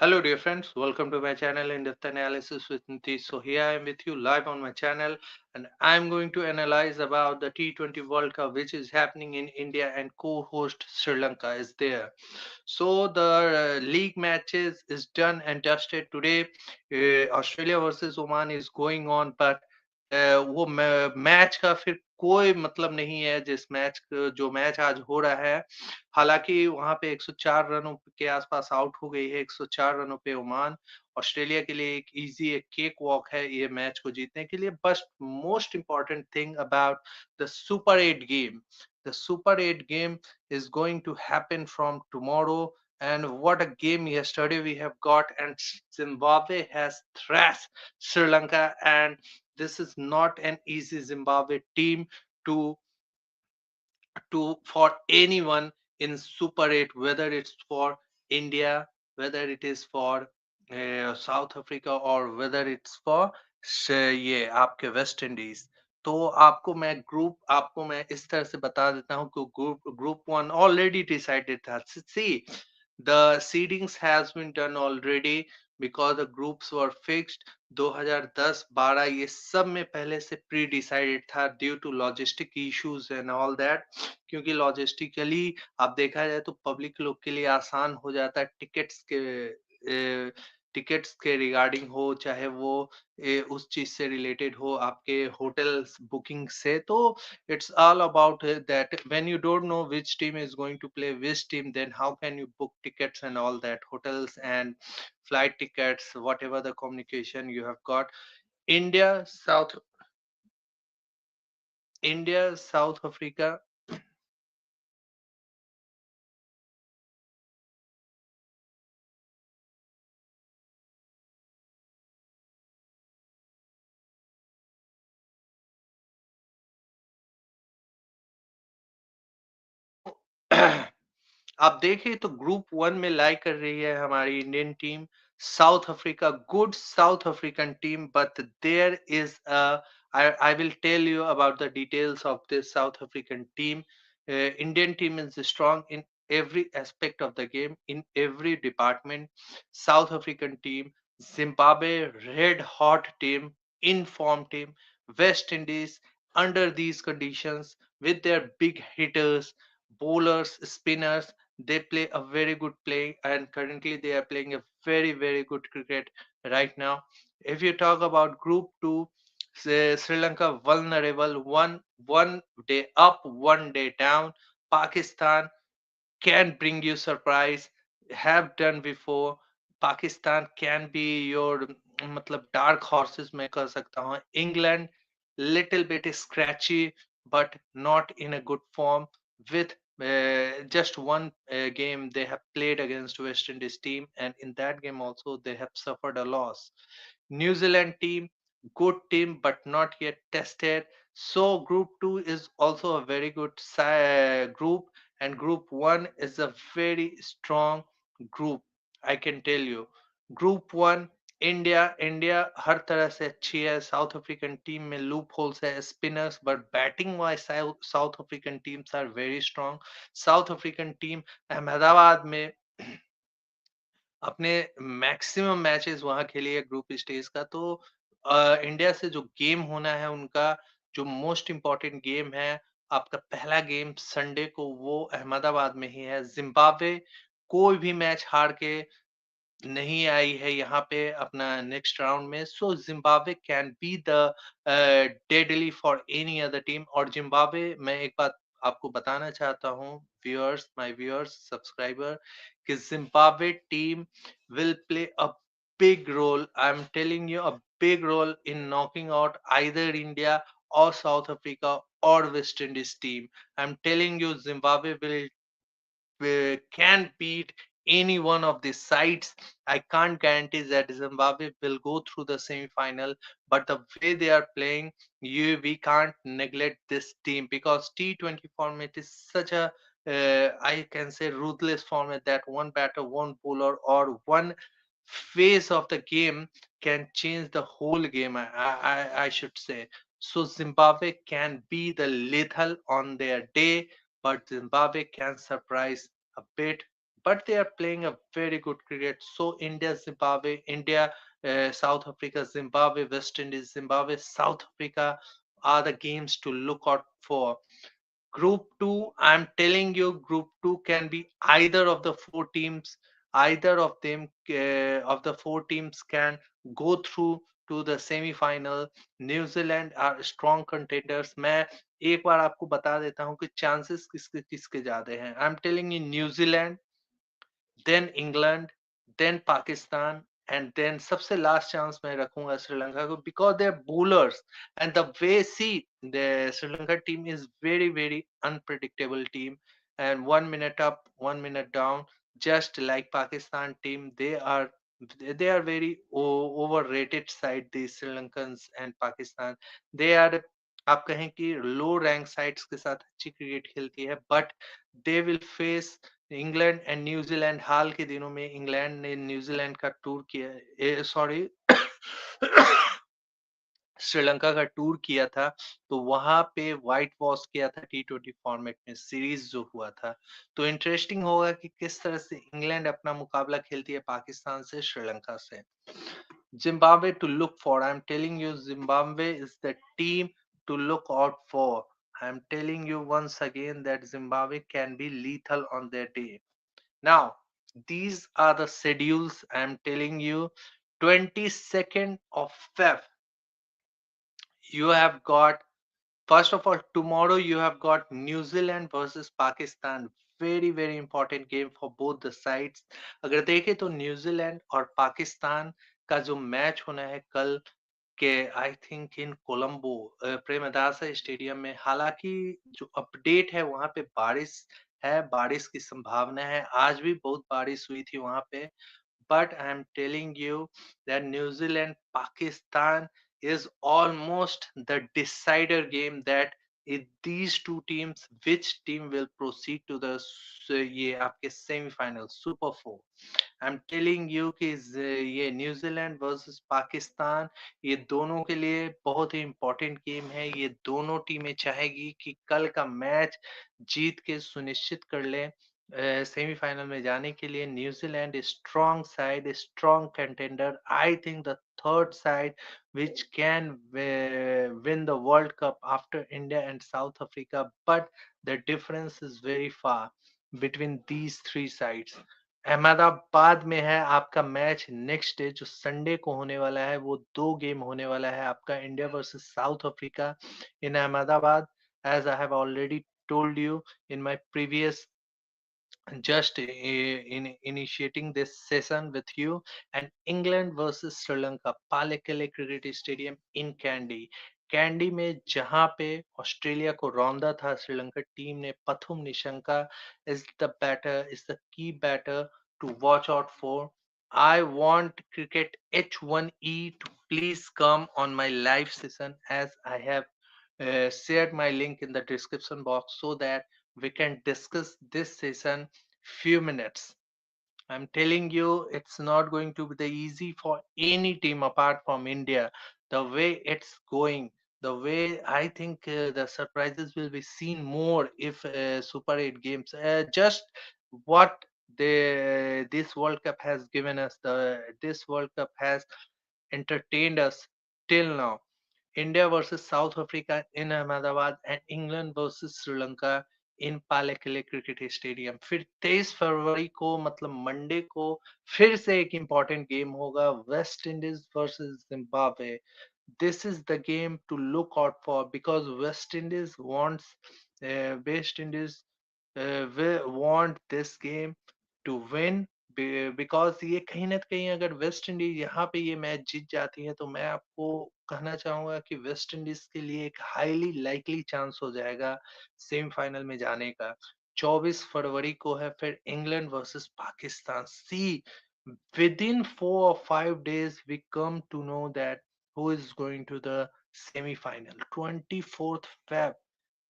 Hello, dear friends. Welcome to my channel In-Depth Analysis with Nitish. So here I am with you live on my channel, and I'm going to analyze about the T20 World Cup, which is happening in India, and co-host Sri Lanka is there. So the league matches is done and dusted today. Australia versus Oman is going on, but वो match का फिर कोई मतलब नहीं है जिस match जो match आज हो रहा है। हालांकि वहां पे 104 रनों के आसपास आउट हो गई है। 104 रनों पे ओमान ऑस्ट्रेलिया के लिए एक इजी एक केक वॉक है ये मैच को जीतने के लिए। बस most important thing about the super 8 game, the Super 8 game is going to happen from tomorrow. And what a game yesterday we have got, and Zimbabwe has thrashed Sri Lanka, and this is not an easy Zimbabwe team to for anyone in Super 8, whether it's for India, whether it is for South Africa, or whether it's for ये आपके West Indies. तो आपको मैं इस तरह से बता देता हूँ कि ग्रुप वन ऑलरेडी डिसाइडेड था। See the seedings has been done already because the groups were fixed. 2010-12 ये सब में पहले से प्री डिसाइडेड था due to logistic issues and all that. क्योंकि लॉजिस्टिकली आप देखा जाए तो पब्लिक लोग के लिए आसान हो जाता है टिकट्स के रिगार्डिंग हो, चाहे वो उस चीज से रिलेटेड हो आपके होटल बुकिंग से। तो it's all about that when you don't know which team is going to play which team, then how can you book tickets and all that, hotels and flight tickets, whatever the communication you have got. india south India, South Africa. आप देखें तो group one में लाई कर रही है हमारी Indian team South Africa, good South African team, but there is I will tell you about the details of this South African team. Indian team is strong in every aspect of the game, in every department. South African team, Zimbabwe, red hot team, informed team, West Indies under these conditions with their big hitters, bowlers, spinners, they play a very good play, and currently they are playing a very good cricket right now. If you talk about group 2, Sri Lanka vulnerable, one day up, one day down. Pakistan can bring you surprise, have done before. Pakistan can be your मतलब dark horses मैं कह सकता हूँ. England little bit scratchy but not in a good form. With just one game they have played against West Indies team, and in that game also they have suffered a loss. New Zealand team, good team but not yet tested. So group 2 is also a very good group, and group 1 is a very strong group, I can tell you. Group 1, India हर तरह से अच्छी है। South African team में loopholes है, spinners, but batting wise South African teams are very strong. South African team Ahmedabad में अपने maximum matches वहां खेली है ग्रुप स्टेज का। तो इंडिया से जो गेम होना है उनका, जो मोस्ट इम्पोर्टेंट गेम है, आपका पहला गेम संडे को, वो अहमदाबाद में ही है। जिम्बाब्वे कोई भी मैच हार के नहीं आई है यहाँ पे अपना नेक्स्ट राउंड में। So Zimbabwe can be the deadly for any other team. और जिम्बाब्वे, मैं एक बात आपको बताना चाहता हूँ, व्यूअर्स, माय व्यूअर्स, सब्सक्राइबर, कि Zimbabwe team will play a big role. I'm telling you, a big role in knocking out either India or South Africa or West Indies team. I'm telling you, Zimbabwe will can beat any one of these sides. I can't guarantee that Zimbabwe will go through the semi-final, but the way they are playing, we can't neglect this team, because T20 format is such a I can say ruthless format that one batter, one bowler, or one phase of the game can change the whole game. I should say. So Zimbabwe can be the lethal on their day, but Zimbabwe can surprise a bit. but they are playing a very good cricket. So India, Zimbabwe, India, South Africa, Zimbabwe, West Indies, Zimbabwe, South Africa are the games to look out for. Group 2, I'm telling you, Group 2 can be either of the four teams. Either of them, of the four teams, can go through to the semi-final. New Zealand are strong contenders. मैं एक बार आपको बता देता हूँ कि chances किसके किसके ज्यादा हैं. आई am telling you New Zealand, then England, then Pakistan, and then सबसे last chance मैं रखूंगा श्रीलंका को, because they're bowlers and the way, see, the Sri Lanka team is very very unpredictable team, and 1 minute up, 1 minute down, just like Pakistan team. They are very overrated side, the Sri Lankans and Pakistan. They are, आप कहें कि लो rank sides के साथ अच्छी cricket खेलती है, but they will face England and New Zealand. हाल के दिनों में इंग्लैंड ने न्यूजीलैंड का टूर किया, सॉरी, श्रीलंका का टूर किया था, तो वहां पे व्हाइट वॉश किया था T20 फॉर्मेट में, सीरीज जो हुआ था. तो इंटरेस्टिंग होगा कि किस तरह से इंग्लैंड अपना मुकाबला खेलती है पाकिस्तान से, श्रीलंका से. Zimbabwe to look for. I'm telling you, Zimbabwe is the team to look out for. I'm telling you once again that Zimbabwe can be lethal on their day. Now, these are the schedules. I'm telling you, 22nd of Feb, you have got, first of all, tomorrow you have got New Zealand versus Pakistan. Very very important game for both the sides. अगर देखें तो New Zealand और पाकिस्तान का जो match होना है कल के, I think in Colombo, Premadasa stadium में. हालांकि जो अपडेट है वहां पे बारिश है, बारिश की संभावना है. आज भी बहुत बारिश हुई थी वहां पे, but I'm telling you that New Zealand Pakistan is almost the decider game, that these two teams, which team will proceed to the ये आपके semifinal super four. I am telling you कि ये न्यूजीलैंड वर्सेस पाकिस्तान, ये दोनों के लिए बहुत ही important game है. ये दोनों टीमें चाहेगी कि कल का मैच जीत के सुनिश्चित कर लें सेमीफाइनल में जाने के लिए. New Zealand strong side, strong contender. I think the third side which can win the World Cup after India and South Africa, but the difference is very far between these three sides. Ahmedabad में है आपका match next day, जो Sunday को होने वाला है. वो दो गेम होने वाला है आपका, India versus South Africa in Ahmedabad. As I have already told you in my previous, just in initiating this session with you. And England versus Sri Lanka, Palekele Cricket Stadium in Kandy. Candy में जहां पे Australia को रौंदा था Sri Lanka team ने, Pathum Nissanka is the key batter to watch out for. I want cricket H1E to please come on my live session, as I have shared my link in the description box, so that we can discuss this session few minutes. I'm telling you, it's not going to be the easy for any team apart from India. The way it's going, the way I think the surprises will be seen more if Super 8 games. Just what this World Cup has given us, this World Cup has entertained us till now. India versus South Africa in Ahmedabad and England versus Sri Lanka in Pallekele cricket stadium. फिर 23 फरवरी को, मतलब Monday को, फिर से एक important game होगा, West Indies versus Zimbabwe. This is the game to look out for, because West Indies will want this game to win. Because ये कहीं ना कहीं, अगर वेस्ट इंडीज यहाँ पे ये मैच जीत जाती है, तो मैं आपको कहना चाहूंगा कि वेस्ट इंडीज के लिए एक हाईली लाइकली चांस हो जाएगा सेमीफाइनल में जाने का. 24 फरवरी को है फिर England versus Pakistan. See, within 4 or 5 days we come to know that who is going to the semi-final. 24th Feb,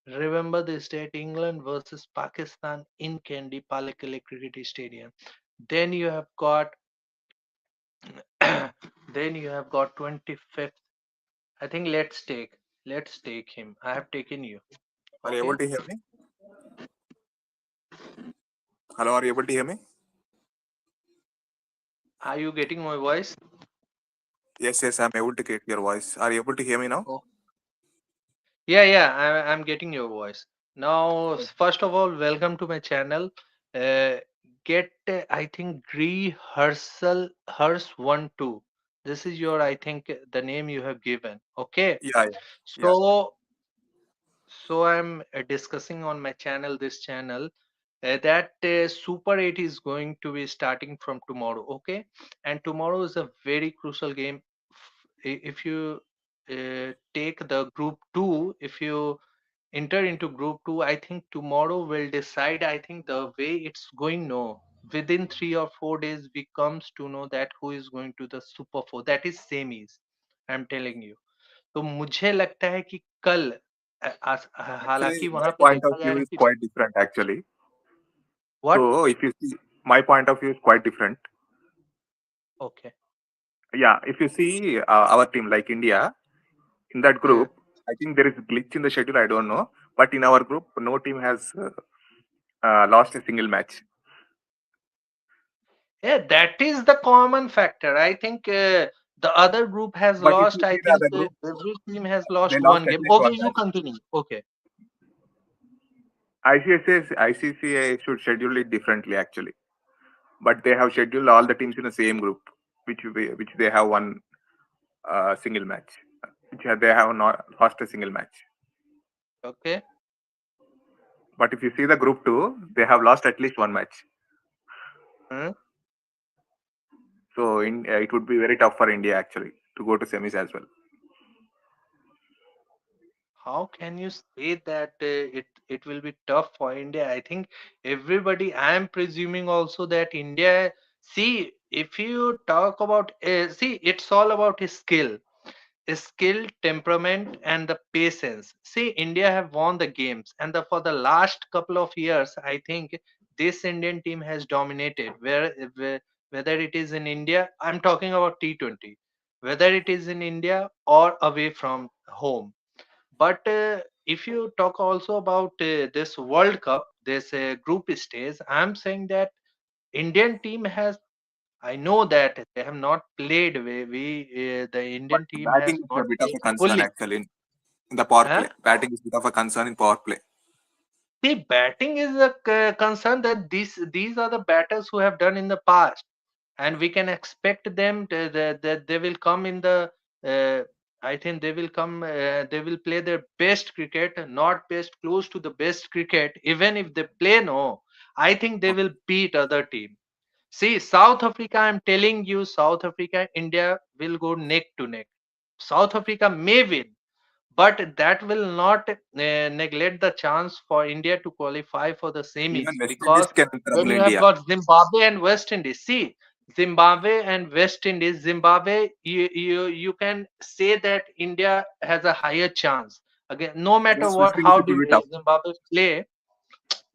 remember this date, England versus Pakistan in Kandy Palekele Cricket Stadium. Then you have got then you have got 25th. I think let's take him. I have taken you. Are you Okay. able to hear me? Hello, are you able to hear me? Are you getting my voice? Yes, yes, I'm able to get your voice. Are you able to hear me now? Oh, yeah, yeah, I'm getting your voice. Now, first of all, welcome to my channel. Uh, get, I think, rehearsal, Hers 1 2. This is your, I think, the name you have given. Okay. Yeah, yeah, yeah. So, I'm discussing on my channel, this channel, that Super 8 is going to be starting from tomorrow. Okay. And tomorrow is a very crucial game. If you take the group 2, if you enter into group 2, I think tomorrow will decide. I think the way it's going, no, within 3 or 4 days we comes to know that who is going to the Super 4, that is semis. I'm telling you. तो मुझे लगता है कि कल हालांकि Actually, my वहां पे point of देखा view जाएगा is कि quite different, actually. What. So, if you see, my point of view is quite different. Okay. Yeah, if you see our team, like India, in that group, I think there is a glitch in the schedule. I don't know, but in our group, no team has lost a single match. Yeah, that is the common factor. I think the other group has But if lost. you I see the think other group, every team has they lost lost one at game. least Okay, one you match. continue. Okay. ICCA should schedule it differently, actually, but they have scheduled all the teams in the same group, which they have won single match, they have not lost a single match. Okay. But if you see the group two, they have lost at least one match. Hmm? So it would be very tough for India actually to go to semis as well. How can you say that it will be tough for India? I think everybody. I am presuming also that India. See, if you talk about, see, it's all about skill, temperament, and the patience. See, India have won the games, and for the last couple of years, I think this Indian team has dominated. Whether it is in India, I'm talking about T20, whether it is in India or away from home. But if you talk also about this World Cup, this group stage, I'm saying that Indian team has. I know that they have not played. The But Indian team batting has is a not bit of played a concern fully. actually in the power Huh? play. Batting is a bit of a concern in power play. See, batting is a concern that these are the batters who have done in the past, and we can expect them that they will come in the. Uh, I think they will come. They will play their best cricket, not best, close to the best cricket. Even if they play no, I think they will beat other team. See, South Africa. I'm telling you, South Africa, India will go neck to neck. South Africa may win, but that will not neglect the chance for India to qualify for the semis, Even West Indies because can then trouble you have India. got Zimbabwe and West Indies. See, Zimbabwe and West Indies. Zimbabwe, you can say that India has a higher chance. Again, no matter Against West what, Indies, how it will do be tough. Zimbabwe play,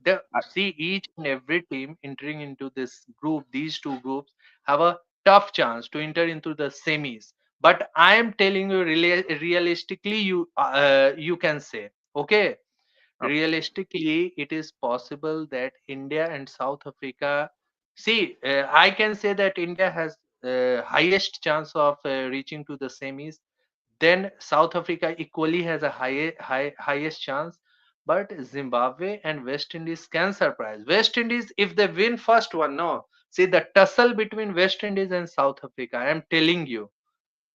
the Uh, see each and every team entering into this group, these two groups have a tough chance to enter into the semis. But I am telling you, realistically, you can say, okay, okay. realistically it is possible that India and South Africa, see, I can say that India has highest chance of reaching to the semis. Then South Africa equally has a highest chance. But Zimbabwe and West Indies can surprise. West Indies, if they win first one, no. See, the tussle between West Indies and South Africa, I am telling you,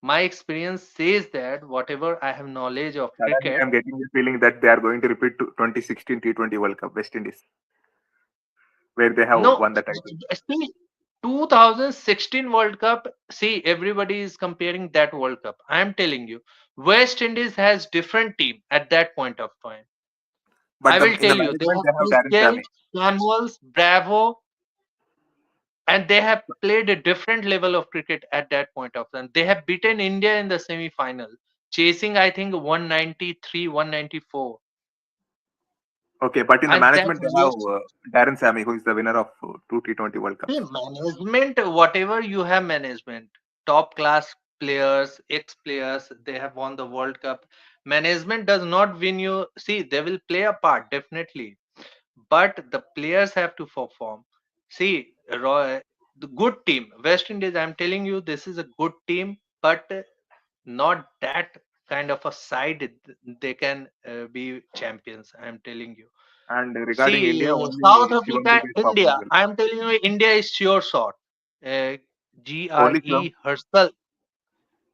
my experience says that whatever I have knowledge of Suddenly, cricket, I'm getting the feeling that they are going to repeat 2016 T20 World Cup West Indies, where they have no, won the title. see, 2016 World Cup, see, everybody is comparing that World Cup. I am telling you, West Indies has different team at that point of time. But I will in the tell you, they management, have they have Darren Gayle, Sammy. Samuels, Bravo, and they have played a different level of cricket at that point of time. They have beaten India in the semi-final, chasing I think 193, 194, Okay, but in the and that management, they have Darren Sammy, who is the winner of two T20 World see, Cups. management, whatever you have management, top class players, ex players, they have won the World Cup. Management does not win you. See, they will play a part definitely, but the players have to perform. See, Roy. the good team. West Indies, I'm telling you, this is a good team, but not that kind of a side they can be champions. I'm telling you. And regarding See, India, only South Shivam Africa, Dube is performing India. well. I'm telling you, India is sure shot. Uh, Only Shivam, GRE Herschel.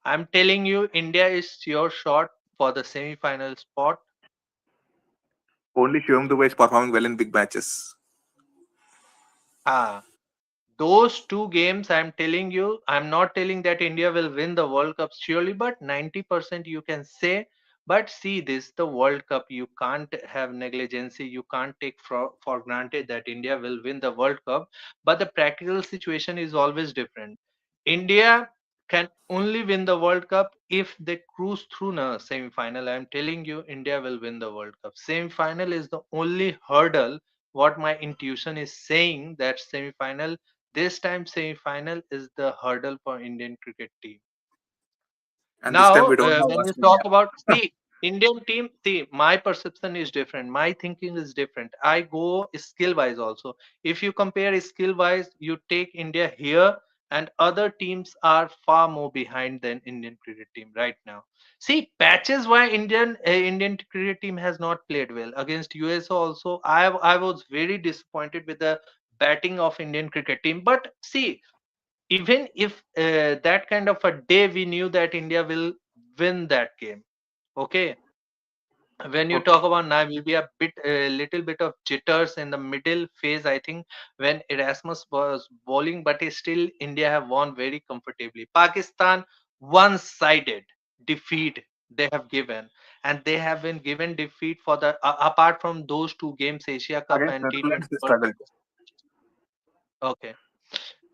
I'm telling you, India is sure shot for the semi-final spot. only Shivam Dube is performing well in big matches. Ah, those two games, I'm telling you, I'm not telling that India will win the World Cup surely, but 90% you can say. But see, this the World Cup. You can't have negligence. You can't take for granted that India will win the World Cup. But the practical situation is always different. India can only win the World Cup if they cruise through the semi-final. I'm telling you, India will win the World Cup. Semi-final is the only hurdle. What my intuition is saying, that semi-final, this time semi-final is the hurdle for Indian cricket team. And this time Now, we don't have when you Australia. talk about, see, Indian team, see, my perception is different. My thinking is different. I go skill wise also. If you compare skill wise, you take India here, and other teams are far more behind than Indian cricket team right now. See, patches why Indian cricket team has not played well against US also. I was very disappointed with the batting of Indian cricket team. But see, even if that kind of a day we knew that India will win that game. Okay, when you Okay. talk about Namibia, bit a little bit of jitters in the middle phase, I think, when Erasmus was bowling, but still India have won very comfortably. Pakistan, one-sided defeat they have given, and they have been given defeat for the apart from those two games, Asia Cup Against and T20 Netherlands, they World struggled. Cup. Okay.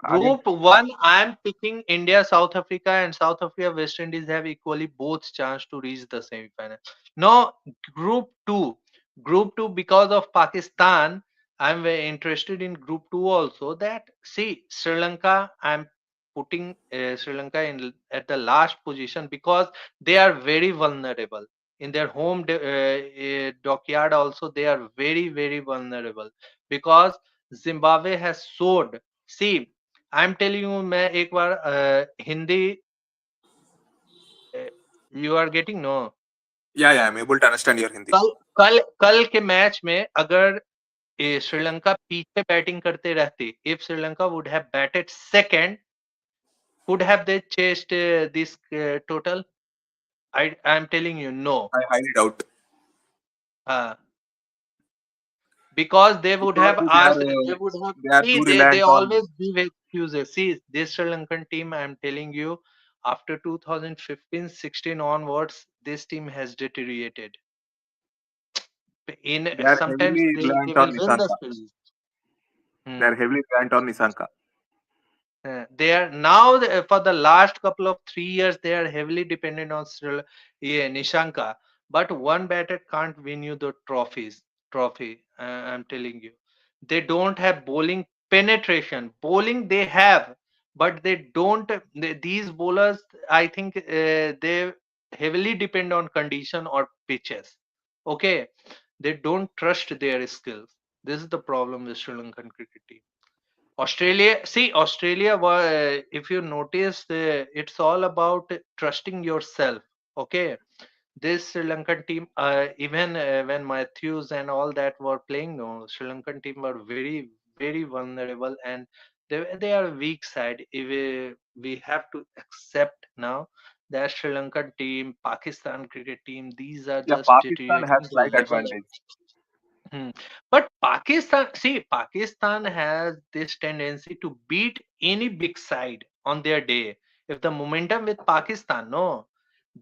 Against Group one, I am picking India, South Africa, and South Africa, West Indies have equally both chance to reach the semi-final. Now, Group two, Group two, because of Pakistan, I'm very interested in Group two also. That see Sri Lanka, I'm putting Sri Lanka in at the last position because they are very vulnerable in their dockyard. Also, they are very vulnerable because Zimbabwe has showed. See, I am telling you, मैं एक बार Hindi, you are getting no, Yeah, yeah, I'm able to understand your Hindi. कल कल कल के match में अगर श्रीलंका पीछे बैटिंग करते रहती, if Sri Lanka would have batted second, could have they chased this total? I am telling you no. I highly doubt uh, because they would because have they are asked, they would have, they are see, too they reliant on. always give excuses. See, this Sri Lankan team, I am telling you, after 2015-16 onwards, this team has deteriorated. In They are sometimes heavily they reliant will on win the Nisanka. series. They Hmm. are heavily reliant on Nisanka. They are now for the last couple of 3 years they are heavily dependent on yeah, Nishanka. But one batter can't win you the trophy. I'm telling you, they don't have bowling penetration. Bowling they have, but they don't. These bowlers, I think, they heavily depend on condition or pitches. Okay, they don't trust their skills. This is the problem with Sri Lankan cricket team. Australia, see, Australia, if you notice, it's all about trusting yourself. Okay, this Sri Lankan team, even when Matthews and all that were playing, no, Sri Lankan team were very vulnerable, and they are weak side. If we have to accept now that Sri Lankan team, Pakistan cricket team, these are Yeah, just Pakistan has deteriorating the slight level of. advantage. Hmm. But Pakistan, see, Pakistan has this tendency to beat any big side on their day. If the momentum with Pakistan, no,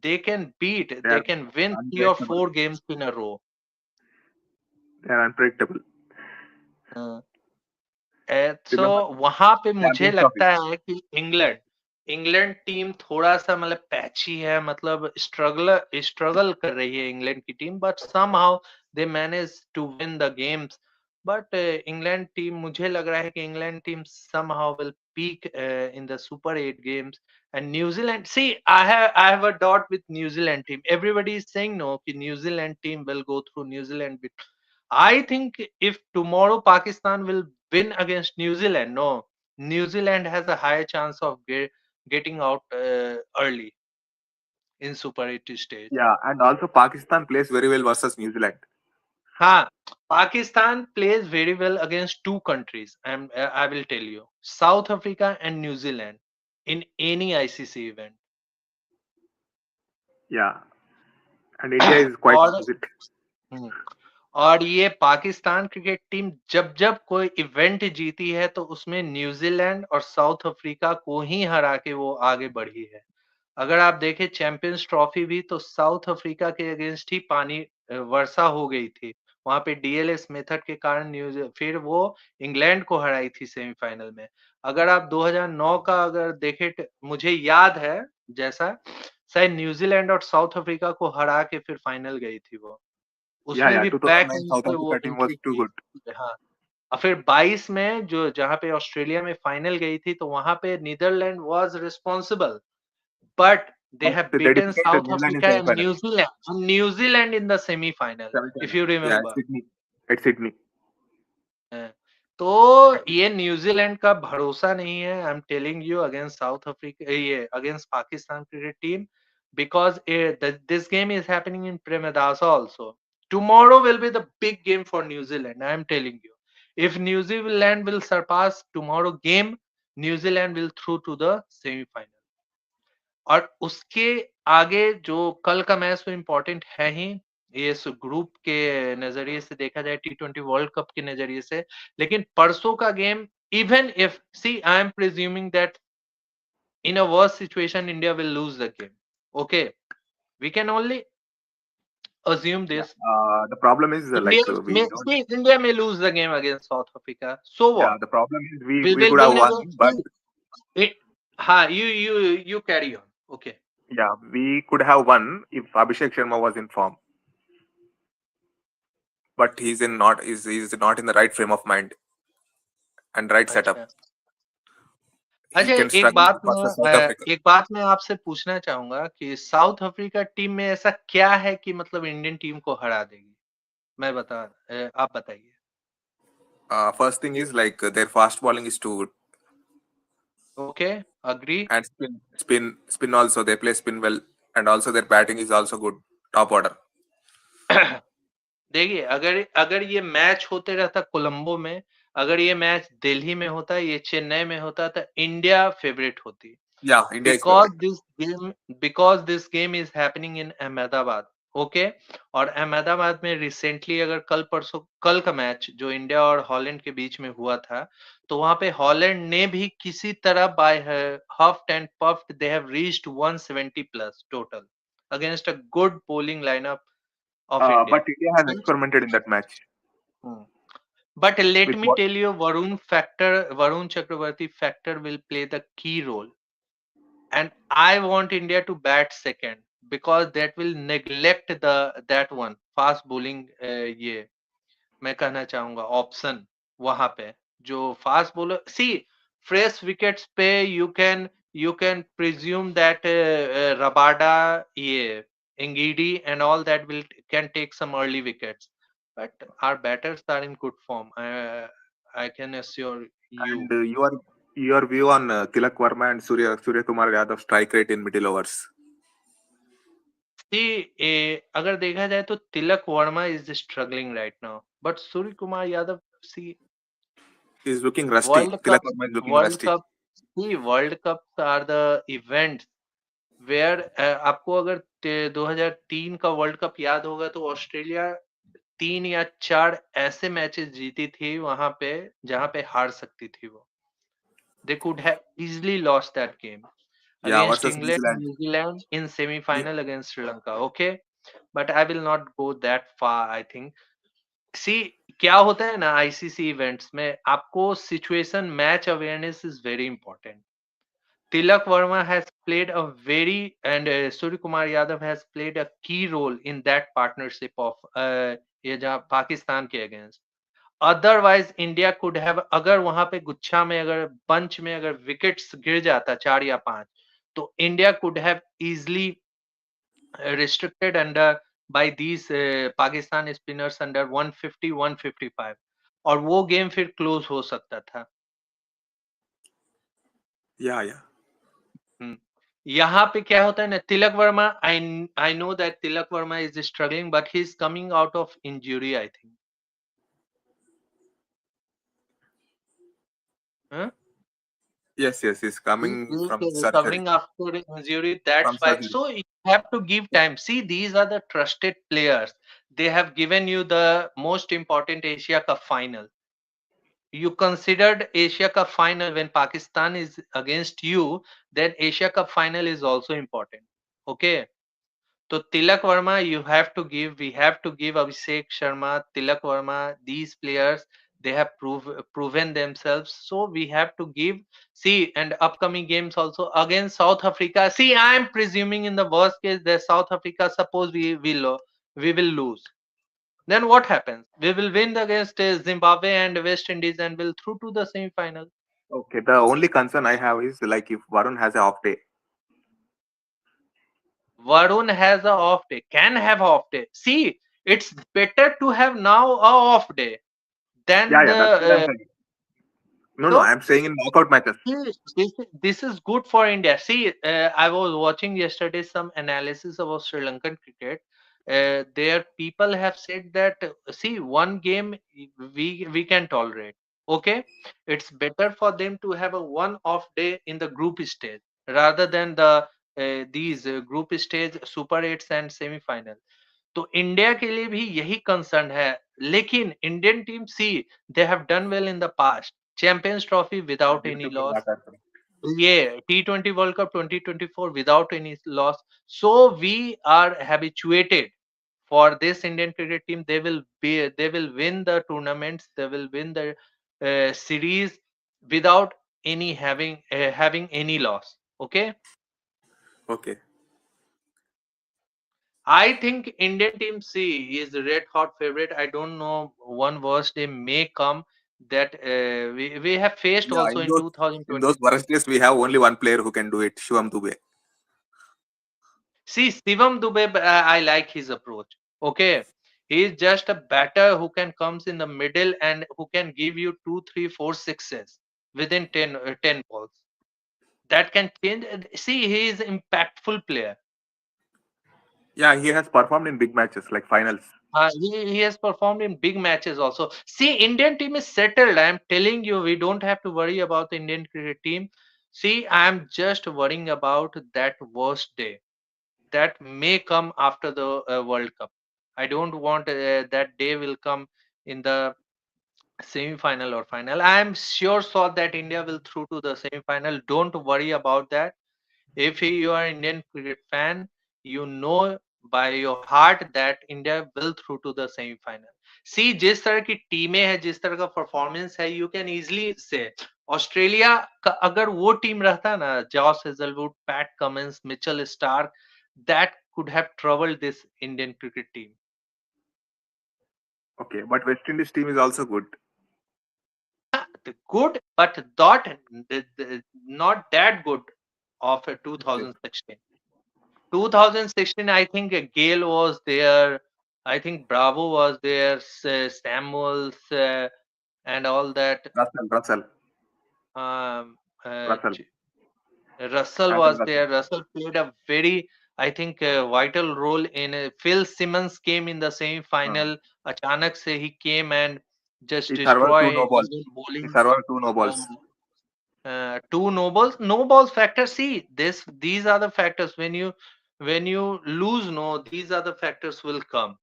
they can beat, They they are can win three or unpredictable. four games in a row. They are unpredictable. Uh, so Remember वहां पे मुझे Champions Trophy. लगता है कि England England team थोड़ा सा मतलब patchy है, मतलब स्ट्रगल कर रही है इंग्लैंड की टीम, but somehow they manage to win the games. But England team, मुझे लग रहा है कि England team somehow will peak in the super 8 games. And New Zealand, see, I have a doubt with New Zealand team. Everybody is saying no कि New Zealand team will go through. New Zealand, I think if tomorrow Pakistan will win against New Zealand, no. New Zealand has a higher chance of getting out early in Super 8 stage. Yeah, and also Pakistan plays very well versus New Zealand. हाँ, Pakistan plays very well against two countries, and I will tell you, South Africa and New Zealand in any ICC event. Yeah, and India is quite और opposite. हम्म, और ये Pakistan cricket team जब जब कोई event जीती है तो उसमें न्यूजीलैंड और साउथ अफ्रीका को ही हरा के वो आगे बढ़ी है। अगर आप देखें चैंपियंस ट्रॉफी भी तो साउथ अफ्रीका के अगेंस्ट ही पानी वर्षा हो गई थी। वहां पे डीएलएस मेथड के कारण न्यूज फिर वो इंग्लैंड को हराई थी सेमीफाइनल में। अगर आप 2009 का अगर देखें मुझे याद है जैसा शायद न्यूजीलैंड और साउथ अफ्रीका को हरा के फिर फाइनल गई थी वो। Yeah, उसमें yeah. भी बैक 2009 एंड South पे वो Africa team was entry too की। good. हाँ, और फिर 22 में जो जहाँ पे ऑस्ट्रेलिया में फाइनल गई थी तो वहां पे Netherland was responsible, but they But have they beaten defeated South New Zealand in Africa and semi-final. New Zealand in the semi-final, if Semi-final. you Yeah, at remember. Sydney. At Sydney. हैं। तो ये New Zealand का भरोसा नहीं है। I am telling you against South Africa, ये against Pakistan cricket team, because this game is happening in Premadasa also. Tomorrow will be the big game for New Zealand. I am telling you, if New Zealand will surpass tomorrow game, New Zealand will through to the semi-final. और उसके आगे जो कल का match तो important है ही, ये इस ग्रुप के नजरिए से देखा जाए, T20 वर्ल्ड कप के नजरिए से, लेकिन परसों का game, even if see I am presuming that in a worst situation India will lose the game, okay, we can only assume Yeah. this. The problem is like we don't. India may lose the game against South Africa, so Yeah, what? the problem is we we will could will have never won, but it, ha, you carry on, okay. yeah, we could have won if Abhishek Sharma was in form. But he's not in the right frame of mind and right setup. अच्छा, He अच्छा, can struggle versus South Africa. एक बात मैं आपसे पूछना चाहूंगा कि south Africa team में ऐसा क्या है कि मतलब इंडियन टीम को हरा देगी? आप बताइए। First thing is like their fast bowling is too good, okay, agree. and spin also they play spin well, and also their batting is also good, top order. देखिए, अगर अगर ये मैच होते रहता कोलंबो में, अगर ये मैच दिल्ली में होता, ये चेन्नई में होता, तो इंडिया फेवरेट होती। Yeah, India is because favorite. this game because this game is happening in Ahmedabad, okay. और अहमदाबाद में रिसेंटली अगर कल का मैच जो इंडिया और हॉलैंड के बीच में हुआ था, तो वहां पे हॉलैंड ने भी किसी तरह by huffed and puffed they have reached 170 plus total against a good bowling lineup of But India. India has experimented in that match But let with me what? tell you, Varun Chakravarti factor will play the key role. And I want India to bat second because that will neglect the that one fast bowling, ये मैं कहना चाहूंगा option वहां पे जो fast bowler सी fresh wickets पे you can presume that Rabada, ये Engidi and all that will can take some early wickets, but our batters are in good form. I can assure And you. your view on Tilak Verma and Surya Kumar Yadav strike rate in middle overs अगर देखा जाए तो Tilak Varma is struggling right now, but Suryakumar Yadav see is looking rusty. World Tilak cup Verma is looking world rusty. Cup world cup are the event where आपको अगर 2003 का world cup याद होगा तो ऑस्ट्रेलिया 3 या 4 ऐसे मैचेस जीती थी वहां पे जहां पे हार सकती थी वो। They could have easily lost that game Yeah, against versus New England, Zealand. New Zealand in New- semi-final against Sri Lanka. Okay, but I will not go that far. I think. See, क्या होता है ना ICC events में आपको situation match awareness is very important. Tilak Verma has played a very and Surya Kumar Yadav has played a key role in that partnership of ये जहाँ पाकिस्तान के against. Otherwise India could have, अगर वहां पे गुच्छा में अगर पंच में अगर विकेट्स गिर जाता 4 या 5, तो India could have easily restricted under by these Pakistan spinners under 150 155 और वो गेम फिर क्लोज हो सकता था। Yeah, yeah. हम्म, यहाँ पे क्या होता है ना, Tilak Varma, I know that Tilak Varma is struggling but he is coming out of injury I think. Yes, yes. He's coming He from is surgery. recovering after injury. That's From why. surgery. So you have to give time. See, these are the trusted players. They have given you the most important Asia Cup final. You considered Asia Cup final when Pakistan is against you, then Asia Cup final is also important. Okay. So Tilak Verma, you have to give. We have to give Abhishek Sharma, Tilak Verma. These players, they have proven themselves. So we have to give. See, and upcoming games also against South Africa. See, I am presuming in the worst case that South Africa. Suppose we will lose. Then what happens? We will win against Zimbabwe and West Indies and will through to the semi-final. Okay. The only concern I have is like if Varun has a off day. Varun has a off day. Can have off day. See, it's better to have now a off day Yeah, than yeah. That's what I'm the saying. No, no. so I'm saying in knockout matches. this is good for India. See, I was watching yesterday some analysis about Sri Lankan cricket. There people have said that see one game we can tolerate. Okay, it's better for them to have a one off day in the group stage rather than the these group stage super eights and semi final. तो India के लिए भी यही concern है. लेकिन Indian team see they have done well in the past. Champions Trophy Yeah, without any beautifully loss. got. ये T20 World Cup 2024 without any loss. So we are habituated for this Indian cricket team. They will win the tournaments. They will win the series without any having any loss. Okay. Okay. I think Indian team C is the red hot favorite. I don't know one worst day may come that we have faced Yeah, also in in those 2023. worst days, we have only one player who can do it, Shivam Dubey. See, Shivam Dubey, I like his approach. Okay. He is just a batter who can comes in the middle and who can give you two, three, four sixes within 10 balls. That can change. See, he is impactful player. Yeah, he has performed in big matches like finals. He has performed in big matches also. See, Indian team is settled. I am telling you, we don't have to worry about the Indian cricket team. See, I am just worrying about that worst day that may come after the World Cup. I don't want that day will come in the semi-final or final. I am sure so that India will through to the semi-final. Don't worry about that. If you are Indian cricket fan, you know by your heart that India will through to the semi-final. See, जिस तरह की टीमें हैं, जिस तरह का performance है, you can easily say Australia का अगर वो टीम रहता ना, Josh Hazlewood, PAT Cummins, Mitchell Starc, that could have troubled this Indian cricket team. Okay, but West Indies team is also good. The good, but not that good of a Okay. 2016. 2016, I think Gale was there. I think Bravo was there. Samuels and all that. Russell, Um, uh, Russell, J- Russell Anthony was Russell. there. Russell played a very, I think, vital role in. Phil Simmons came in the Uh, semi-final. Achanak se he came and just he survived two destroy no balls. Indian He bowling. survived two no Uh, balls. Two no balls factor. See, these are the factors when you lose. No, these are the factors will come.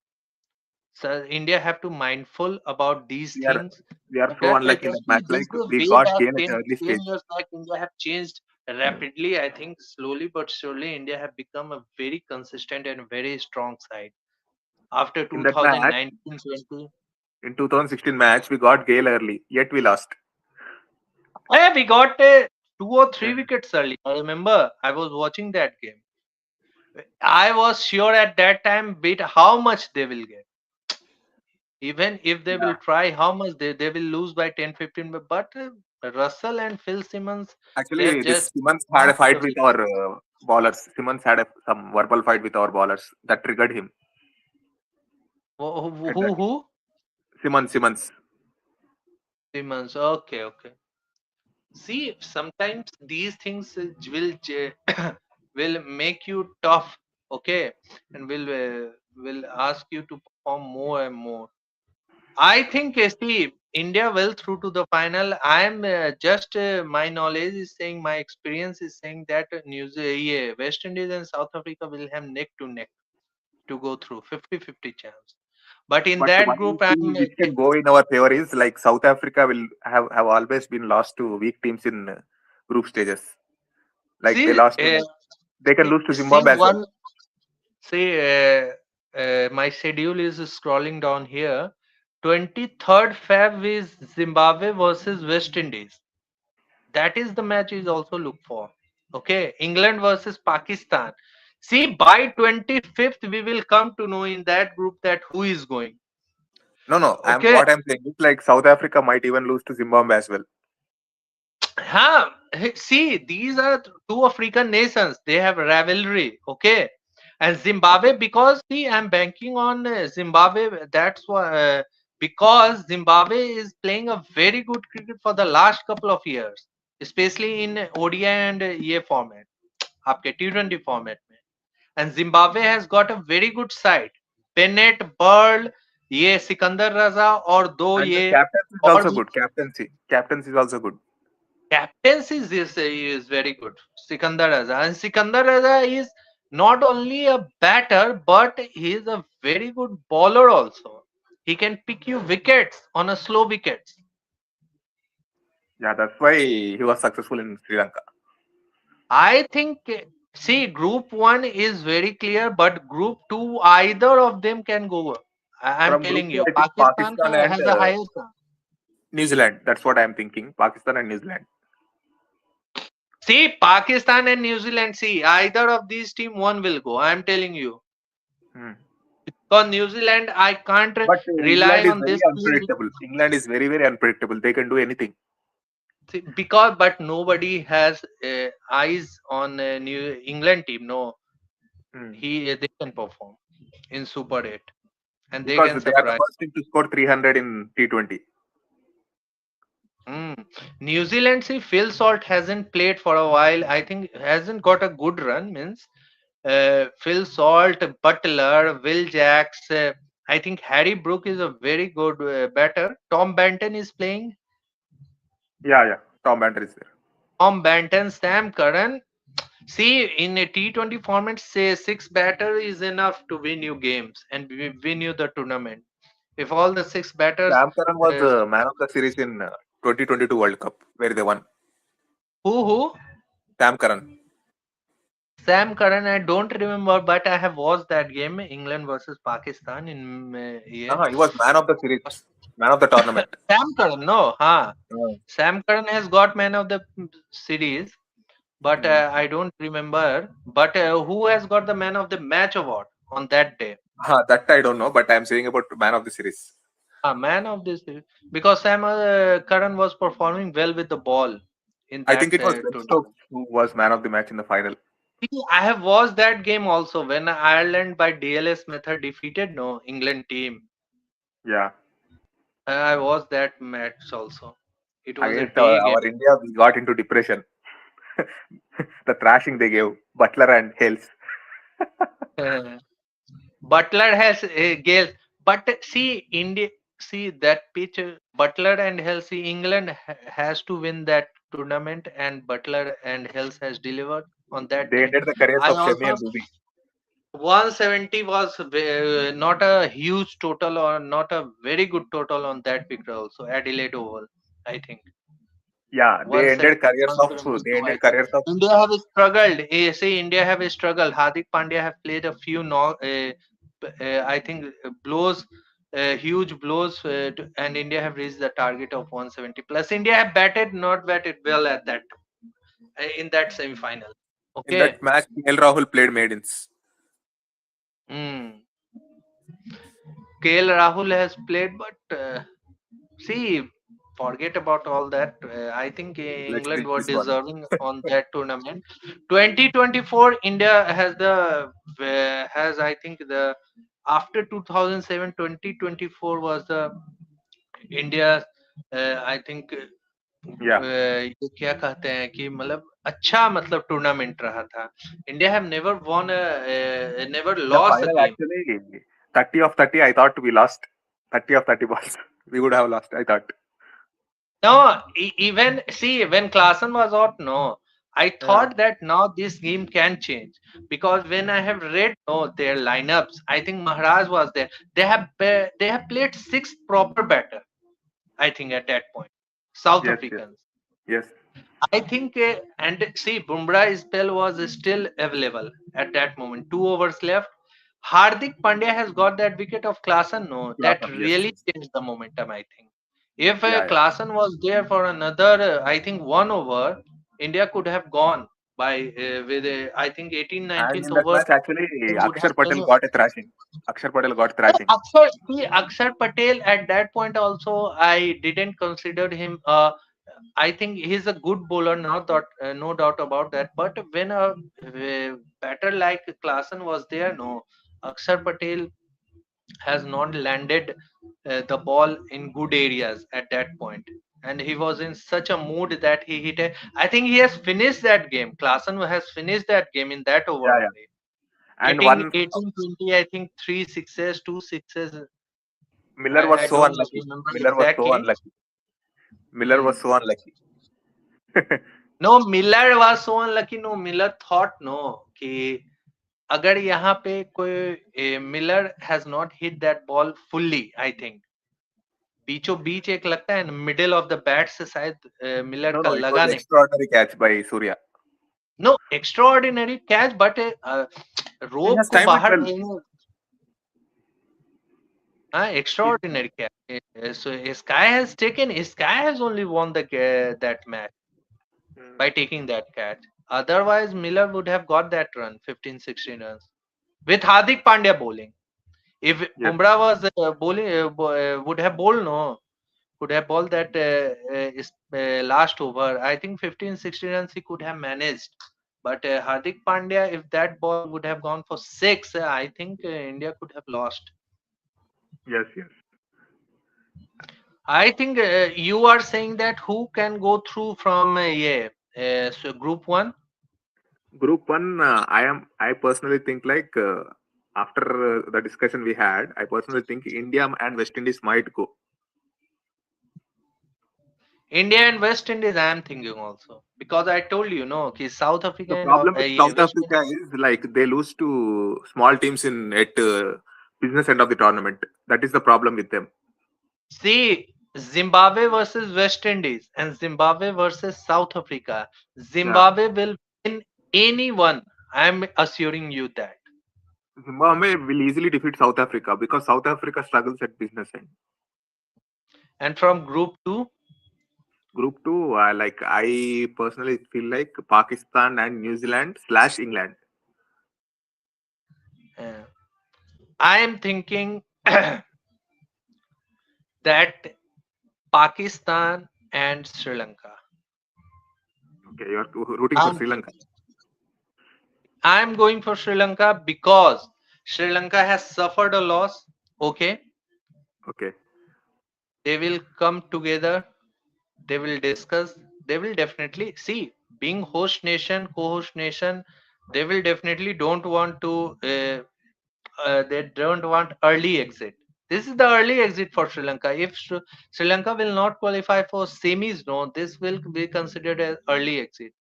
So India have to mindful about these We are things. we are so That unlucky in that see, match. this Like is the we way got back Gale at 10, the early 10 stage. years back. India have changed rapidly. I think slowly but surely India have become a very consistent and very strong side after In that match, 2019 20. in 2016 match, we got Gale early, yet we lost. Oh, yeah, we got two or three Yeah. wickets early. I remember I was watching that game. I was sure at that time bit how much they will get. Even if they will Yeah. try, how much they will lose by 10, 15. But Russell and Phil Simmons, they Actually, this just Simmons had a master fight of with it. our bowlers. Simmons had some verbal fight with our bowlers that triggered him. Who, At that, who? Simmons. Simmons. Okay, okay. See, sometimes these things will make you tough, okay, and will ask you to perform more and more. I think see, India will through to the final. I am just my knowledge is saying, my experience is saying that yeah, West Indies and South Africa will have neck to neck to go through 50-50 chance. But in But that one group, I'm which can go in our favor is like South Africa will have always been lost to weak teams in group stages. Like they see lost to, they can lose to see Zimbabwe as well. one. See, my schedule is scrolling down here. 23rd Feb is Zimbabwe versus West Indies. That is the match is also look for. Okay, England versus Pakistan. See, by 25th we will come to know in that group that who is going. No, no. Okay, What I'm saying is like South Africa might even lose to Zimbabwe as well. huh. See, these are two African nations. They have rivalry. Okay, and Okay. Zimbabwe, because see, I'm banking on Zimbabwe. That's why because Zimbabwe is playing a very good cricket for the last couple of years, especially in ODI and ये format. आपके T20 format में. And Zimbabwe has got a very good side. Bennett, Burl, ये सिकंदर रजा और दो And the ये captaincy is और also भी good. Captaincy is also good. captaincy is very good. Sikandar Raza. And Sikandar Raza is not only a batter, but he is a very good bowler also. He can pick you wickets on a slow wickets. Yeah, that's why he was successful in Sri Lanka. I think, see, group one is very clear, but group two, either of them can go. I'm From Group telling 2, you, I think Pakistan Pakistan and has a higher chance. New Zealand. That's what I'm thinking. Pakistan and New Zealand. See, Pakistan and New Zealand, see, either of these team, one will go. I'm telling you. Hmm. For New Zealand, I can't But rely England is on very this team unpredictable. England is very, very unpredictable. They can do anything. because, but nobody has eyes on New England team. No, Hmm. they can perform in Super 8 and they Because can they are the surprise. first team to score 300 in T20. Mm. New Zealand, see, Phil Salt hasn't played for a while. I think hasn't got a good run. Means Phil Salt, Butler, Will Jacks. I think Harry Brook is a very good batter. Tom Benton is playing. Yeah, yeah. Tom Banter is there. Tom Benton, Sam Curran. See, in a T20 format, say six batter is enough to win you games and win you the tournament. If all the six batters, Sam Curran was uh, the man of the series in 2022 World Cup, where they won. who? Sam Curran. Sam Curran, I don't remember, but I have watched that game, England versus Pakistan in yeah. He was man of the series, man of the tournament. Sam Curran, no, huh? Hmm. Sam Curran has got man of the series, but Hmm. I don't remember. But who has got the man of the match award on that day? That I don't know, but I'm saying about man of the series. Man of this because Sam Curran was performing well with the ball in I that think it was Ben Stokes tournament. who was man of the match in the final. See, I have watched that game also when Ireland by DLS method defeated no England team. Yeah. I watched that match also. It was a Against day game. our India, we got into depression. The thrashing they gave Butler and Hales. Butler has Gale, but see India, see that pitch. Butler and Halsey, England has to win that tournament, and Butler and Hales has delivered on that They day. ended the careers I of Shemi also and Ruby. 170 was not a huge total or not a very good total on that picture also. Adelaide Oval, I think. Yeah, they ended 170, careers of 172, I think. India have struggled. Say India have struggled. Hardik Pandya have played a few I think blows, huge blows, and India have reached the target of 170. Plus, India have not batted well at that in that semi-final. in Okay. that match. KL Rahul played maidens. Mm. KL Rahul has played, but see, forget about all that. I think Let's England take were this one. deserving on that tournament. 2024, India has I think the after 2007, 2024 was the India. I think. Yeah. ये क्या कहते हैं कि मतलब अच्छा मतलब tournament रहा था. India have never won never In the lost a final, game. actually, 30 of 30, I thought we lost. 30 of 30 balls. We would have lost, I thought. No, even see when Klaasen was out, no, I Yeah. thought that now this game can change because when I have read their lineups, I think Maharaj was there. They have played six proper batter. I think at that point, South Yes, yes, Africans. yes. I think and see Bumrah's spell was still available at that moment. 2 overs left. Hardik Pandya has got that wicket of Klaasen. No, that Blossom, yes, really yes. changed the momentum. I think if Yeah, yeah. Klaasen was there for another, I think 1 over, India could have gone by with I think 18, And 19th in that over. match, actually, They would have Akshar Patel done. got a thrashing. Akshar Patel got thrashing. Akshar Patel at that point also I didn't consider him. I think he's a good bowler now. That no doubt about that. But when a batter like Klaasen was there, no, Akshar Patel has not landed the ball in good areas at that point, and he was in such a mood that he hit a. I think he has finished that game. Klaasen has finished that game in that over Yeah, yeah. only. And Hitting one, 18-20, I think 3 sixes, 2 sixes. Miller was I so don't unlucky. remember Miller was so exactly. unlucky. Miller was Hmm. so unlucky. No, Miller was so unlucky. No, Miller thought no कि अगर यहाँ पे कोई Miller has not hit that ball fully. I think बीचों बीच एक लगता है middle of the bat से शायद मिलर No, का no, it was लगा नहीं. extraordinary catch by Surya. No extraordinary catch but He rope has को timed it बाहर well. भेजने. हाँ, He, extraordinary catch. So Sky has taken. Sky has only won the that match mm, by taking that catch. Otherwise, Miller would have got that run, 15, 16 runs with Hardik Pandya bowling. If yes, Bumrah was bowling, would have bowled no, could have bowled that last over. I think 15, 16 runs he could have managed. But Hardik Pandya, if that ball would have gone for six, I think India could have lost. yes, yes. I think you are saying that who can go through from yeah, so group one. Group one, I personally think like after the discussion we had, I personally think India and West Indies might go. India and West Indies, I am thinking also because I told you no, कि South Africa The and problem with yeah, South West Africa Indies. is like they lose to small teams in at business end of the tournament. That is the problem with them. See, Zimbabwe versus West Indies and Zimbabwe versus South Africa. Yeah, Zimbabwe will win anyone. I am assuring you that. Zimbabwe will easily defeat South Africa because South Africa struggles at business end. And from group two, Group two, like I personally feel like Pakistan and New Zealand slash England. uh, I am thinking that Pakistan and Sri Lanka. Okay, you are rooting for I'm Sri Lanka. thinking. I'm going for Sri Lanka because Sri Lanka has suffered a loss. Okay, Okay. they will come together. They will discuss. They will definitely see. Being host nation, co-host nation, they will definitely don't want to. They don't want early exit. This is the early exit for Sri Lanka. If Sri Lanka will not qualify for semis, no, this will be considered as early exit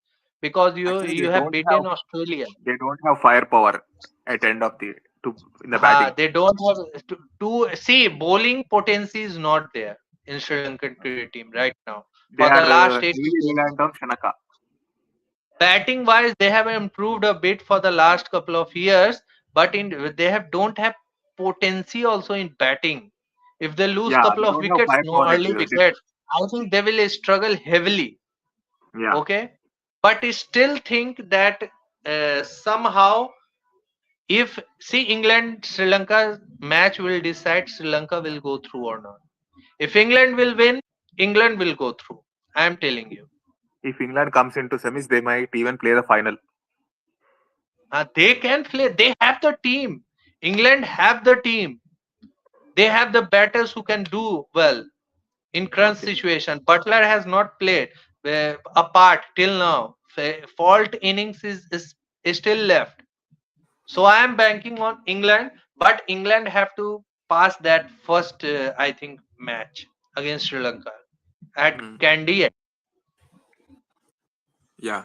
because you Actually, you have beaten Australia. they don't have firepower at end of the to in the batting. They don't have to see bowling potency is not there in Sri Lankan cricket team right now They for the are last 8 to heavily 10 years. reliant on Shanaka. Batting wise, they have improved a bit for the last couple of years, but in they have don't have potency also in batting. If they lose Yeah, couple they of don't have wickets, no firepower at early this. wickets, I think they will struggle heavily. Yeah. Okay, but I still think that somehow if see England Sri Lanka match will decide Sri Lanka will go through or not. If England will win, England will go through. I am telling you. If England comes into semis, they might even play the final. They can play. They have the team. England have the team. They have the batters who can do well. in crunch Okay. situation. Butler has not played apart till now. Fault innings is still left. So I am banking on England, but England have to pass that first, I think, match against Sri Lanka at Hmm. Kandy. Yeah.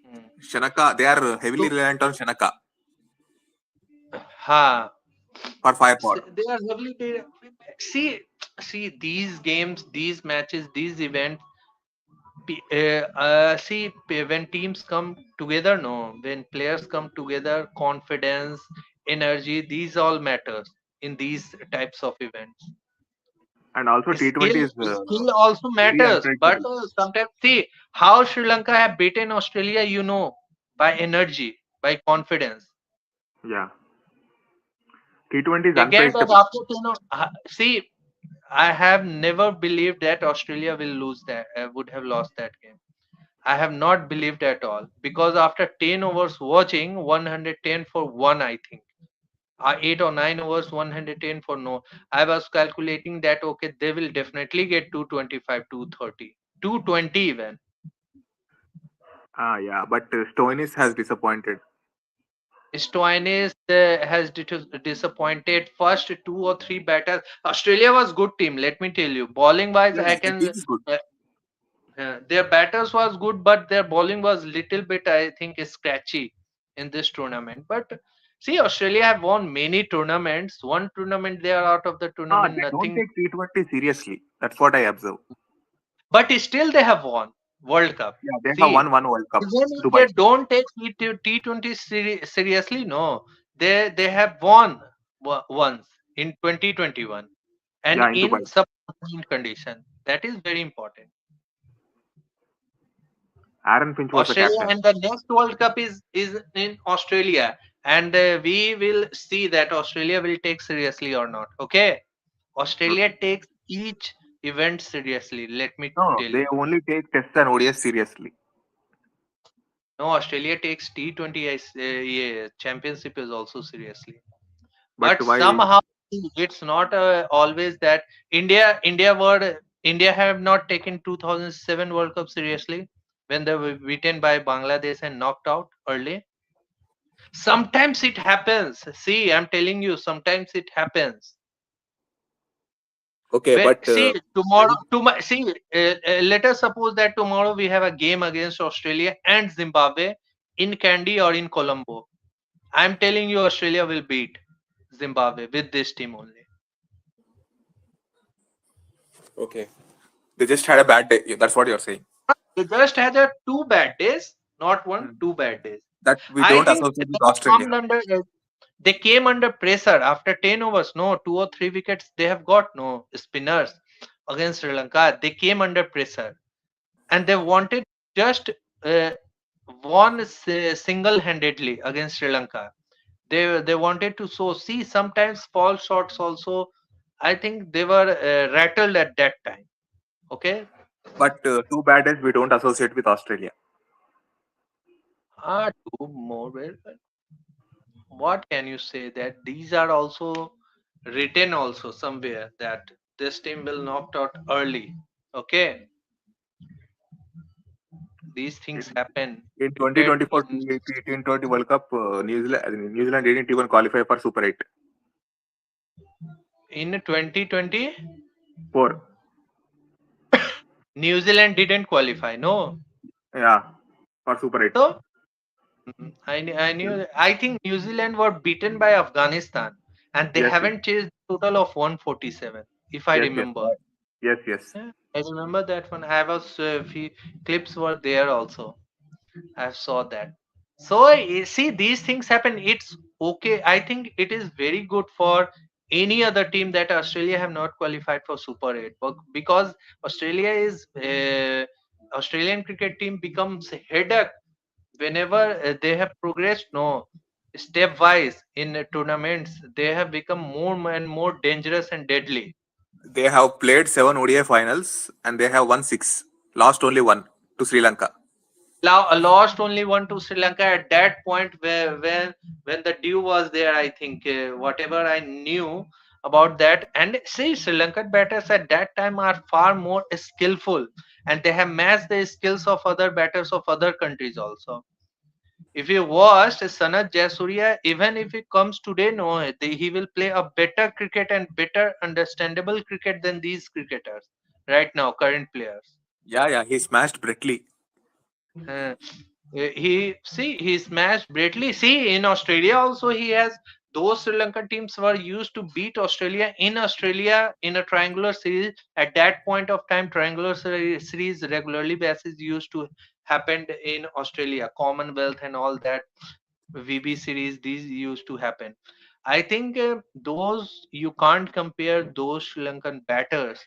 Hmm. Shanaka, they are heavily So, reliant on Shanaka ha, for firepower. they are heavily. See, see these games, these matches, these events. When teams come together, no, when players come together, confidence, energy, these all matters in these types of events. And also Skill, T20 is skill also very matters, but unpredictable. sometimes see how Sri Lanka have beaten Australia. By energy, by confidence. Yeah. T20 is They get that unpredictable. after see. I have never believed that Australia will lose that. Would have lost that game. I have not believed at all because after 10 overs watching 110 for one, I think 8 or 9 overs 110 for no. I was calculating that okay, they will definitely get 225, 230, 220 even. Ah, yeah. But Stoinis has disappointed. Stoinis has disappointed first two or three batters. Australia was good team. Let me tell you, bowling wise, Yeah, I the team can. is good. Uh, their batters was good, but their bowling was little bit, I think, scratchy in this tournament. But see, Australia have won many tournaments. One tournament they are out of the Ah, tournament, they don't nothing. take T20 seriously. That's what I observe. But still, they have won World Cup. Yeah, they have See, won one World Cup, even if Dubai. they don't take T20 seriously, no, they have won once in 2021 and Yeah, in in Dubai. subcontinent condition. That is very important. Aaron Finch was the Australia, captain. and the next World Cup is in Australia, and we will see that Australia will take seriously or not. Okay, Australia Okay. takes each event seriously. Let me No, no, tell they you. only take Test and ODS seriously. No, Australia takes T20 yeah, championship is also seriously. But But why? somehow it's not always that India have not taken 2007 World Cup seriously when they were beaten by Bangladesh and knocked out early. Sometimes it happens. See, I'm telling you, sometimes it happens. Okay, but See, tomorrow, when let us suppose that tomorrow we have a game against Australia and Zimbabwe in Kandy or in Colombo. I'm telling you, Australia will beat Zimbabwe with this team only. okay, they just had a bad day. Yeah, that's what you're saying. They just had a two bad days, not one, Hmm. two bad days. That we I don't think associate they with Australia. come under they came under pressure after 10 overs. No, two or three wickets they have got. No spinners against Sri Lanka. They came under pressure and they wanted just uh, won single-handedly against Sri Lanka. They wanted to see sometimes false shots also. I think they were rattled at that time. Okay, But two bad days we don't associate with Australia. two more. What can you say that these are also written also somewhere that this team will knocked out early. Okay, these In, things happen. in Cricket 2024 teams T20 World Cup, New Zealand didn't even qualify for Super 8. in 2020, 4. New Zealand didn't qualify. No, Yeah, for Super 8. so I knew. I think New Zealand were beaten by Afghanistan, and they Yes, yes, haven't chased total of 147, if I yes, yes, remember. yes, yes. Yeah, I remember that one. I was few clips were there also. I saw that. So see, these things happen. It's okay. I think it is very good for any other team that Australia have not qualified for Super 8, but because Australia is Australian cricket team becomes a headache whenever they have progressed. No, stepwise in tournaments, they have become more and more dangerous and deadly. They have played 7 ODI finals and they have won 6. Lost only one to Sri Lanka. Lost only one to Sri Lanka at that point where when the dew was there. I think whatever I knew, about that. And see, Sri Lankan batters at that time are far more skillful, and they have matched the skills of other batters of other countries also. If you watched Sanat Jayasuriya, even if he comes today, no, he will play a better cricket and better understandable cricket than these cricketers right now, current players. Yeah, yeah, he smashed Brett Lee. Uh, he smashed Bradley. See, in Australia also he has, those Sri Lankan teams were used to beat Australia in Australia in a triangular series. At that point of time, triangular series regularly basis used to happen in Australia, Commonwealth and all that. VB series, these used to happen. I think those, you can't compare those Sri Lankan batters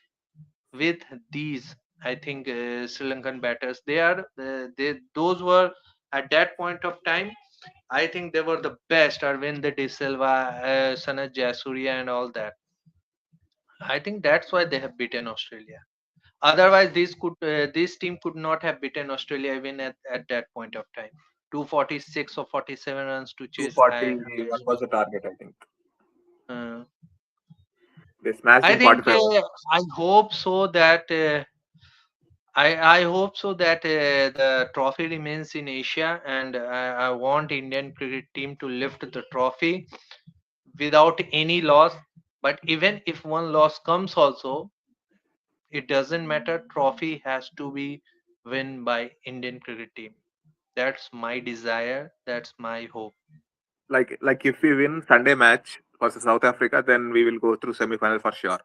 with these. I think Sri Lankan batters, they are they those were at that point of time. I think they were the best. Arvind De Silva, Sanat Jayasuriya, and all that. I think that's why they have beaten Australia. Otherwise, this team could not have beaten Australia even at that point of time. 246 or 47 runs to chase. $241 was the target, I think. Uh, They smashed I in think 45 overs. I hope so that I hope so that the trophy remains in Asia, and I want Indian cricket team to lift the trophy without any loss. But even if one loss comes, also it doesn't matter. Trophy has to be win by Indian cricket team. That's my desire. That's my hope. Like if we win Sunday match versus South Africa, then we will go through semi-final for sure.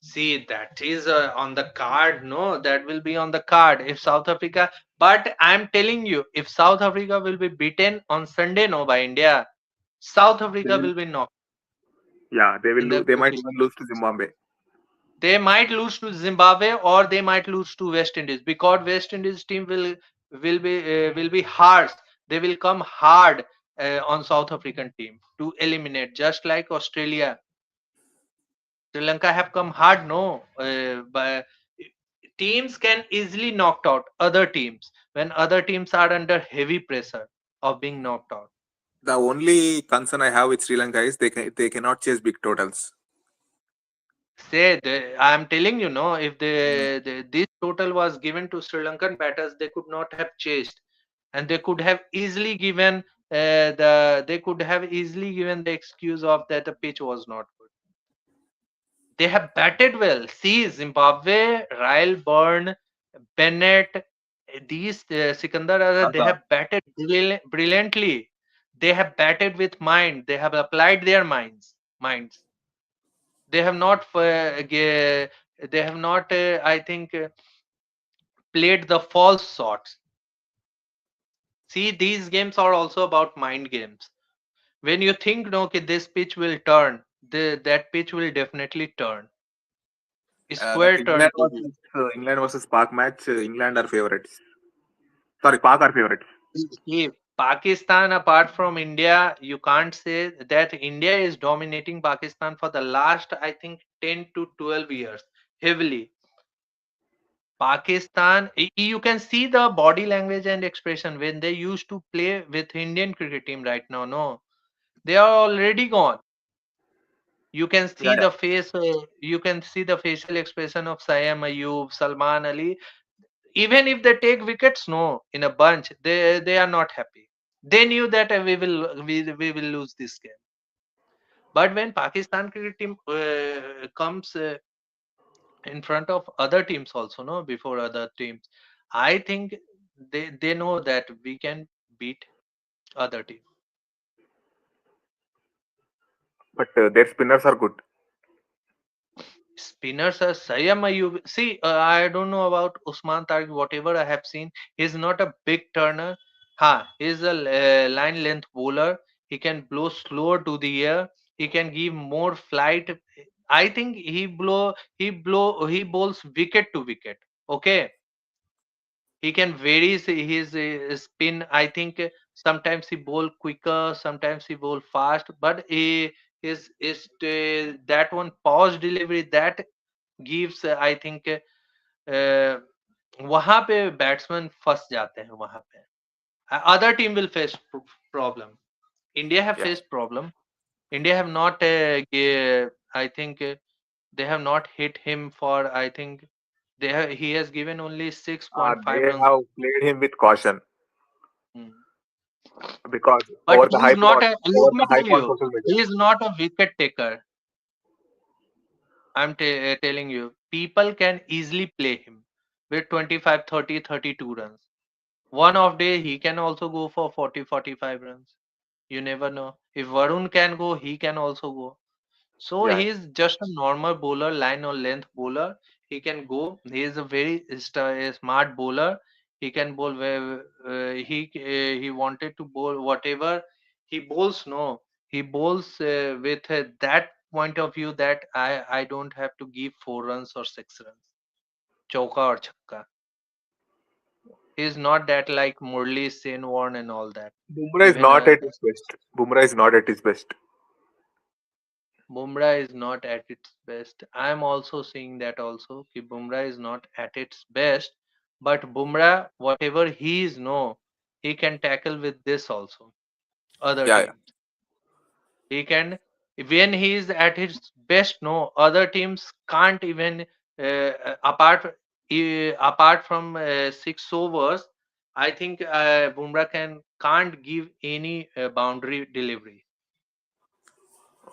See, that is on the card. No, that will be on the card if South Africa. But I'm telling you, if South Africa will be beaten on Sunday, no, by India, South They Africa will, will be knocked yeah, they will in the lose. They group might stage. even lose to Zimbabwe. They might lose to Zimbabwe or they might lose to West Indies, because West Indies team will be harsh. They will come hard on South African team to eliminate, just like Australia. Sri Lanka have come hard, no, but teams can easily knocked out other teams when other teams are under heavy pressure of being knocked out. The only concern I have with Sri Lanka is they cannot chase big totals. Say, I'm telling you, no, if Mm. this total was given to Sri Lankan batters, they could not have chased, and they could have easily given they could have easily given the excuse of that the pitch was not good. They have batted well. See, Zimbabwe, Ryle Burn, Bennett, these Sikandar Azar, they Azar. have batted brilliantly. They have batted with mind. They have applied their minds. They have not they have not I think played the false shots. See, these games are also about mind games. When you think, no, okay, this pitch will turn, that pitch will definitely turn. That Square turn to be. England versus Park match. England are favorites. Sorry, Park are favorites. See, Pakistan, apart from India, you can't say that India is dominating Pakistan for the last, I think, 10 to 12 years heavily. Pakistan, you can see the body language and expression when they used to play with Indian cricket team right now. No, they are already gone. You can Yeah, see yeah. the face, you can see the facial expression of Sayam Ayub, Salman Ali. Even if they take wickets, no, in a bunch, they are not happy. They knew that we will lose this game. But when Pakistan cricket team comes in front of other teams also, no, before other teams, I think they know that we can beat other team. But their spinners are good. Spinners are Sayam Ayub. See, I don't know about Usman Tariq. Whatever I have seen, he's not a big turner. He's a line length bowler. He can blow slower to the air. He can give more flight. I think he bowls wicket to wicket. Okay, he can vary his spin. I think sometimes he bowl quicker, sometimes he bowl fast, but he is that one pause delivery that gives I think वहां पे batsman फंस जाते हैं वहां पे. Other team will face problem. India have Yeah. faced problem. India have not, I think, they have not hit him for. I think he has given only 6.5 They runs. have played him with caution Hmm. because But he is not a. over Let the me tell hype on you, social media. he is not a wicket taker. I'm telling you, people can easily play him with 25, 30, 32 runs. One off day, he can also go for 40, 45 runs. You never know. If Varun can go, he can also go. So Yeah, he is just a normal bowler, line or length bowler. He can go. He is a very smart bowler. He can bowl where he wanted to bowl whatever he bowls. No, he bowls with that point of view that I don't have to give 4 runs or 6 runs, chauka or chakka. He is not that like Murli, Senwarn and all that. Bumrah is Even not at his best. Bumrah is not at his best. Bumrah is not at its best. I am also seeing that also. Ki Bumrah is not at its best, but Bumrah, whatever he is, no, he can tackle with this also. Other Yeah, yeah. teams, he can. When he is at his best, no, other teams can't even apart from 6 overs. I think Bumrah can't give any boundary delivery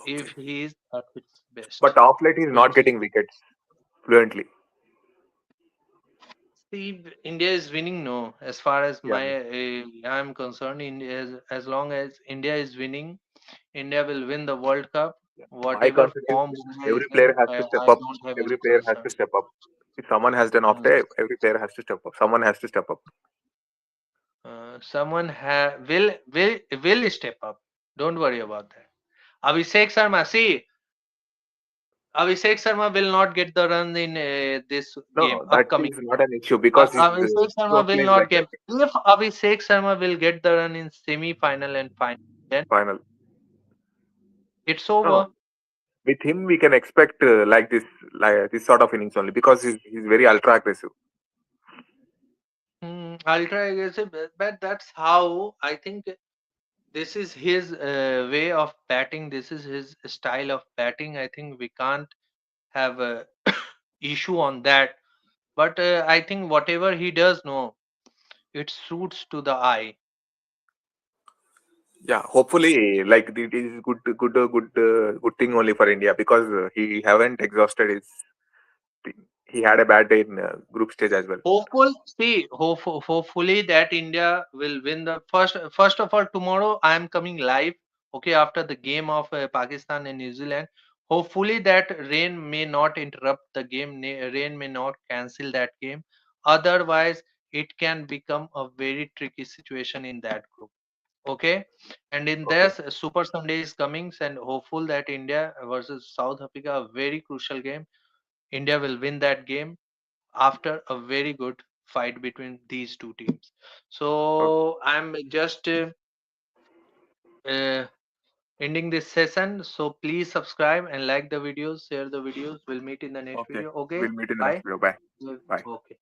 if Okay. he is at its But best. off late, he's When not getting wickets fluently. See, India is winning. No, as far as Yeah. I'm concerned, India as long as India is winning, India will win the World Cup. Yeah. My Whatever concern is form India is every player in, has to step I up. don't have Every any player has concern. to step up. If someone has an off Uh, day, every player has to step up. Someone has to step up. someone will step up. Don't worry about that. Abhishek Sharma, see, Abhishek Sharma will not get the run in this game No, that upcoming. is not an issue because he's Abhishek Sharma don't will play not like get. that. If Abhishek Sharma will get the run in semi-final and final, then Final. it's No, over. with him we can expect like this sort of innings only because he's very ultra aggressive. Ultra aggressive, but that's how I think this is his way of batting. This is his style of batting. I think we can't have a issue on that. But I think whatever he does, no, it suits to the eye. Yeah, hopefully, like it is good thing only for India because he haven't exhausted his. He had a bad day in group stage as well. Hopefully that India will win the first. First of all, tomorrow I am coming live. Okay, after the game of Pakistan and New Zealand. Hopefully that rain may not interrupt the game. Rain may not cancel that game. Otherwise, it can become a very tricky situation in that group. Okay, and in Okay. this Super Sunday is coming, and hopeful that India versus South Africa, a very crucial game. India will win that game after a very good fight between these two teams. Okay. So I'm just uh, ending this session. So please subscribe and like the videos, share the videos. We'll meet in the next Okay. video. Okay, We'll meet in the next bye. video. Bye. Bye. Okay.